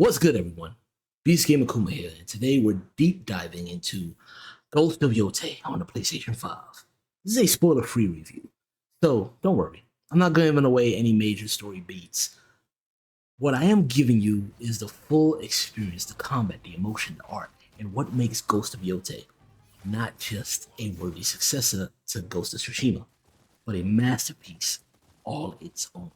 What's good, everyone? Beast Gamer Kuma here, and today we're deep diving into Ghost of Yotei on the PlayStation 5. This is a spoiler-free review, so don't worry. I'm not giving away any major story beats. What I am giving you is the full experience, the combat, the emotion, the art, and what makes Ghost of Yotei not just a worthy successor to Ghost of Tsushima, but a masterpiece all its own.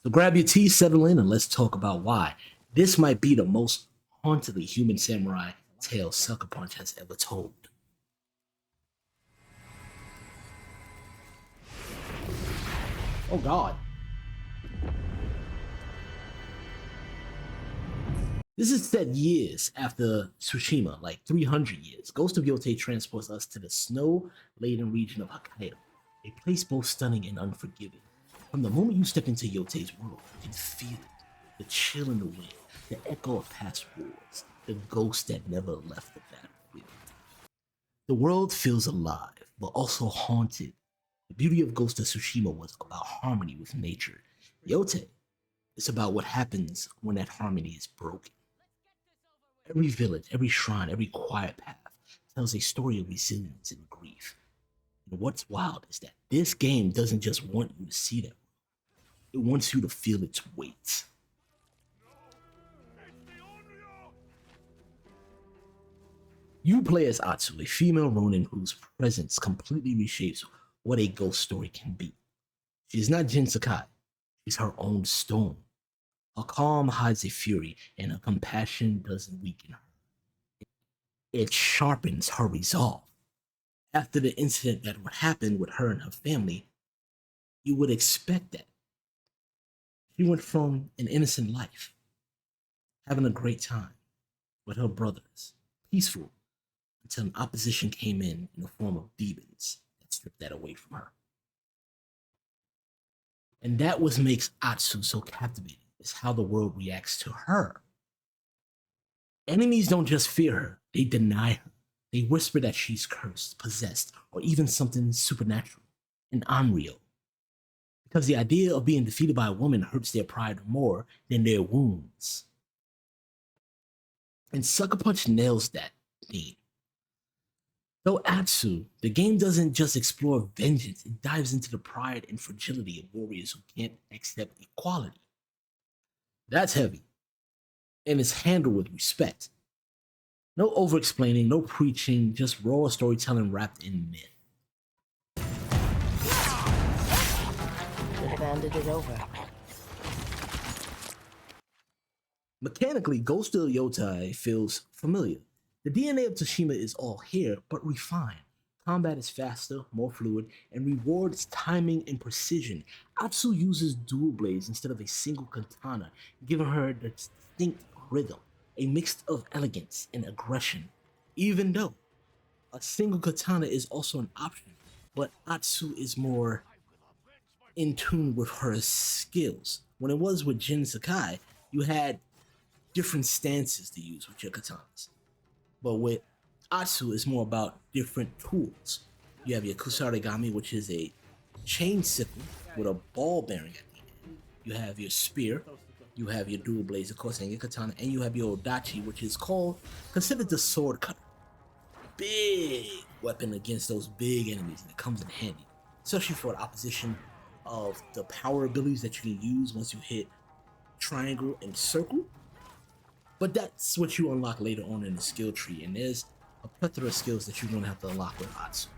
So grab your tea, settle in, and let's talk about why this might be the most hauntedly human samurai tale Sucker Punch has ever told. Oh god. This is set years after Tsushima, like 300 years. Ghost of Yotei transports us to the snow-laden region of Hokkaido, a place both stunning and unforgiving. From the moment you step into Yotei's world, you can feel it. The chill in the wind, the echo of past wars, the ghost that never left the battlefield. The world feels alive, but also haunted. The beauty of Ghost of Tsushima was about harmony with nature. Yotei is about what happens when that harmony is broken. Every village, every shrine, every quiet path tells a story of resilience and grief. And what's wild is that this game doesn't just want you to see that, it wants you to feel its weight. You play as Atsu, a female Ronin whose presence completely reshapes what a ghost story can be. She is not Jin Sakai, she's her own storm. Her calm hides a fury, and her compassion doesn't weaken her. It sharpens her resolve. After the incident that would happen with her and her family, you would expect that. She went from an innocent life, having a great time with her brothers, peaceful, until an opposition came in the form of demons that stripped that away from her. And that what makes Atsu so captivating, is how the world reacts to her. Enemies don't just fear her, they deny her. They whisper that she's cursed, possessed, or even something supernatural and unreal. Because the idea of being defeated by a woman hurts their pride more than their wounds. And Sucker Punch nails that theme. Though Atsu, the game doesn't just explore vengeance, it dives into the pride and fragility of warriors who can't accept equality. That's heavy, and it's handled with respect. No over-explaining, no preaching, just raw storytelling wrapped in myth. Could have handed it over. Mechanically, Ghost of Yotei feels familiar. The DNA of Tsushima is all here, but refined. Combat is faster, more fluid, and rewards timing and precision. Atsu uses dual blades instead of a single katana, giving her the distinct rhythm, a mix of elegance and aggression. Even though a single katana is also an option, but Atsu is more in tune with her skills. When it was with Jin Sakai, you had different stances to use with your katanas. But with Atsu, it's more about different tools. You have your kusarigami, which is a chain sickle with a ball bearing at the end. You have your spear, you have your dual blades, of course, and your katana, and you have your odachi, which is considered the sword cutter. Big weapon against those big enemies, and it comes in handy, especially for the opposition of the power abilities that you can use once you hit triangle and circle. But that's what you unlock later on in the skill tree, and there's a plethora of skills that you're going to have to unlock with Atsu.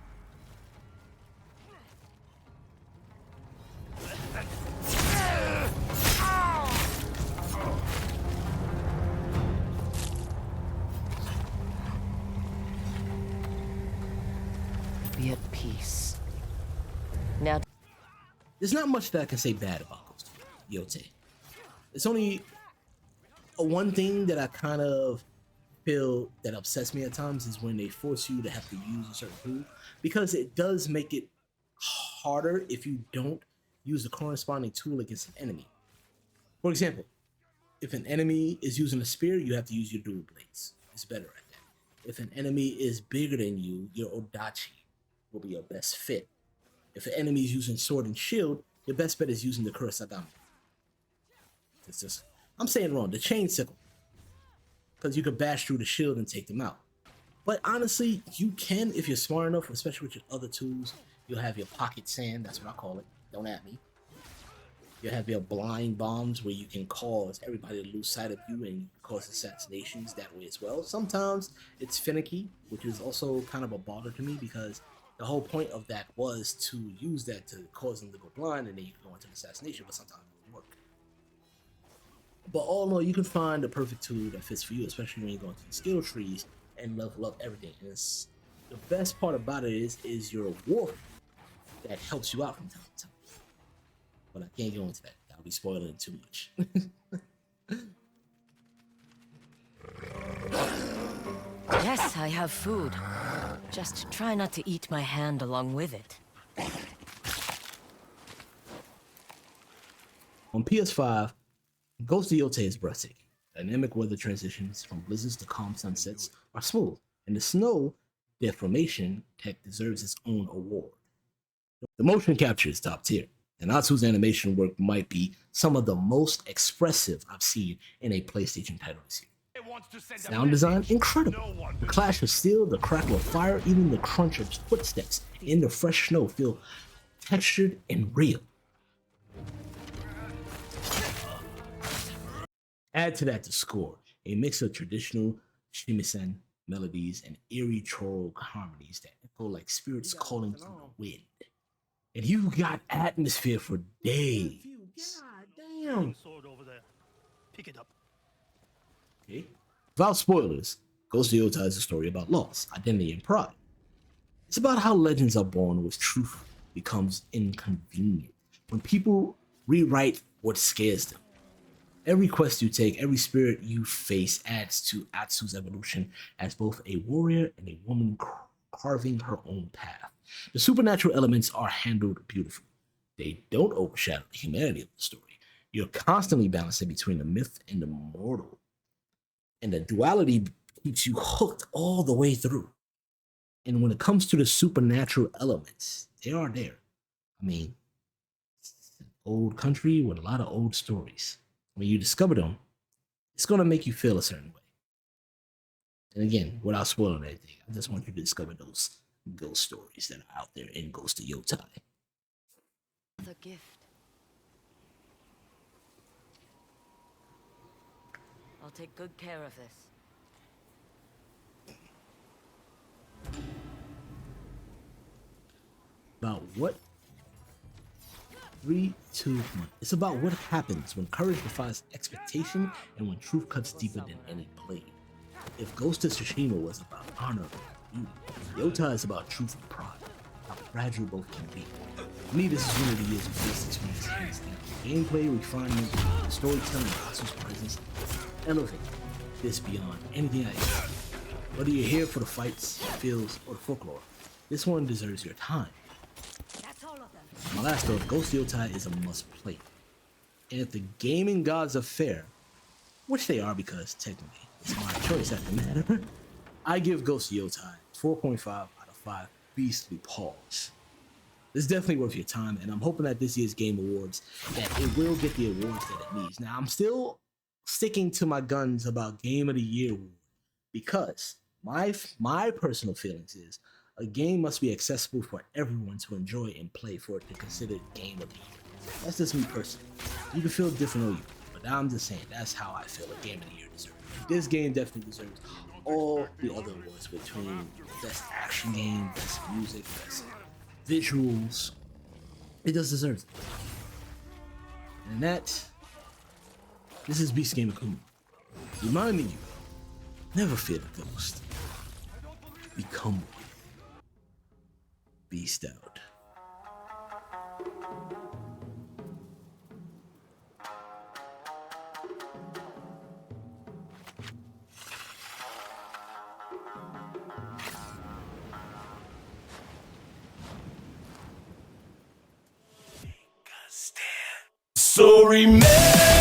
Be at peace. Now, There's not much that I can say bad about Ghost of Yotei. It's only one thing that I kind of feel that upsets me at times is when they force you to have to use a certain tool, because it does make it harder if you don't use the corresponding tool against an enemy. For example, if an enemy is using a spear, you have to use your dual blades. It's better at that. If an enemy is bigger than you, your odachi will be your best fit. If an enemy is using sword and shield, your best bet is using the kurosagami. It's just, I'm saying wrong, the chain sickle. because you can bash through the shield and take them out. But honestly, you can if you're smart enough, especially with your other tools. You'll have your pocket sand, that's what I call it. Don't at me. You'll have your blind bombs where you can cause everybody to lose sight of you and cause assassinations that way as well. Sometimes it's finicky, which is also kind of a bother to me because the whole point of that was to use that to cause them to go blind and then you can go into an assassination, but sometimes it doesn't work. But all in all, you can find the perfect tool that fits for you, especially when you go into the skill trees and level up everything. And the best part about it is your wolf that helps you out from time to time. But I can't go into that. I'll be spoiling too much. Yes, I have food. Just try not to eat my hand along with it. On PS5, Ghost of Yotei is breathtaking. Dynamic weather transitions from blizzards to calm sunsets are smooth, and the snow deformation tech deserves its own award. The motion capture is top tier, and Atsu's animation work might be some of the most expressive I've seen in a PlayStation title this year. Sound design, incredible. The clash of steel, the crackle of fire, even the crunch of footsteps in the fresh snow feel textured and real. Add to that the score, a mix of traditional shamisen melodies and eerie choral harmonies that echo like spirits calling through the wind. And you got atmosphere for days. God damn. Pick it up. Okay. Without spoilers, Ghost of Yotei is a story about loss, identity, and pride. It's about how legends are born with truth becomes inconvenient. When people rewrite what scares them. Every quest you take, every spirit you face adds to Atsu's evolution as both a warrior and a woman carving her own path. The supernatural elements are handled beautifully. They don't overshadow the humanity of the story. You're constantly balancing between the myth and the mortal. And the duality keeps you hooked all the way through. And when it comes to the supernatural elements, they are there. I mean, it's an old country with a lot of old stories. When you discover them, it's going to make you feel a certain way. And again, without spoiling anything, I just want you to discover those ghost stories that are out there in Ghost of Yotei. The gift. I'll take good care of this. About what? 3, 2, 1. It's about what happens when courage defies expectation and when truth cuts deeper than any blade. If Ghost of Tsushima was about honor and beauty, Yotei is about truth and pride, how fragile both can be. For me, this is one of the years of best experience hands down. Gameplay, refinement, storytelling, and Atsu's presence elevate this beyond anything I expected. Whether you're here for the fights, feels, or the folklore, this one deserves your time. My last thought, Ghost of Yotei is a must-play. And if the gaming gods are fair, which they are because technically it's my choice at the matter, I give Ghost of Yotei 4.5 out of 5 beastly paws. It's definitely worth your time, and I'm hoping that this year's Game Awards, that it will get the awards that it needs. Now, I'm still sticking to my guns about Game of the Year award, because my personal feelings is a game must be accessible for everyone to enjoy and play for it to consider it Game of the Year. That's just me personally. You can feel different on you, but I'm just saying that's how I feel a Game of the Year deserves. This game definitely deserves all the other awards between best action game, best music, best visuals. It just deserves it. And this is Beast Gamer Kuma, reminding you, never fear the ghost. Become one. Beast out. So remember